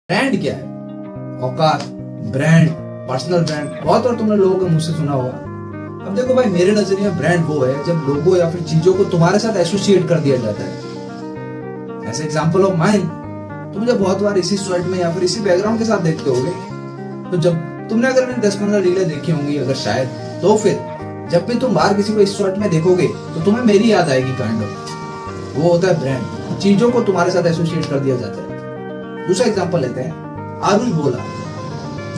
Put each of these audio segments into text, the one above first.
Brand क्या है? औकात, ब्रांड, पर्सनल ब्रांड, बहुत बार तुमने लोगों के मुंह से सुना होगा। अब देखो भाई, मेरे नजरिए में ब्रांड वो है जब लोगों या फिर चीजों को तुम्हारे साथ एसोसिएट कर दिया जाता है। ऐसे एग्जांपल ऑफ माइन, तुम जब बहुत बार इसी शर्ट में या फिर इसी बैकग्राउंड के साथ देखते होगे, तो जब तुमने अगर मैंने 10-15 रीलें देखी होंगी अगर शायद, तो फिर जब भी तुम बाहर किसी को इस शर्ट में देखोगे तो तुम्हें मेरी याद आएगी काइंड ऑफ। वो होता है ब्रांड, चीजों को तुम्हारे साथ एसोसिएट कर दिया जाता है। दूसरा एग्जांपल लेते हैं, आरुष भोला।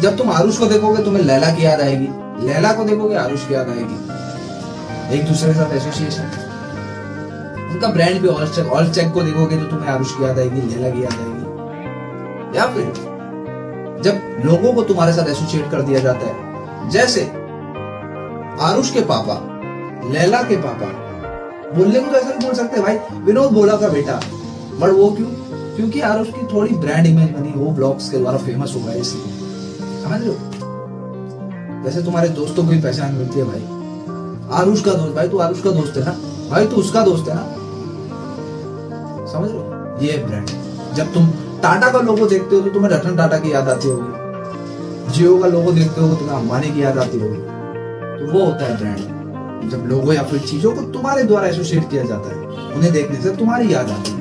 जब तुम आरुष को देखोगे तुम्हें लैला की याद आएगी, लैला को देखोगे आरुष की याद आएगी, एक दूसरे के साथ एसोसिएशन। उनका ब्रांड भी ऑल चेक को देखोगे तो तुम्हें आरुष की याद आएगी, लैला की याद आएगी। या फिर जब लोगों को तुम्हारे साथ एसोसिएट कर दिया जाता है, जैसे आरुष के पापा, लैला के पापा, बोलने को तो ऐसा भी बोल सकते हैं भाई विनोद भोला का बेटा, बट वो क्यों? क्योंकि आरुष की थोड़ी ब्रांड इमेज बनी, वो ब्लॉग्स के द्वारा फेमस हो गया, इसलिए। समझ रहे हो? जैसे तुम्हारे दोस्तों को भी पहचान मिलती है भाई, आरुष का दोस्त, भाई तू आरुष का दोस्त है ना, भाई तू उसका दोस्त है ना। समझ रहे हो? ये है ब्रांड। जब तुम टाटा का लोगो देखते हो तो तुम्हें रतन टाटा की याद आती होगी, जियो का लोगो देखते हो तो तुम्हें अंबानी की याद आती होगी। तो वो होता है ब्रांड, जब लोगो या फिर चीजों को तुम्हारे द्वारा एसोसिएट किया जाता है, उन्हें देखने से तुम्हारी याद आती है।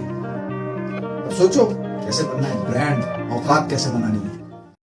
सोचो कैसे बनना है ब्रांड, औकात कैसे बनानी है।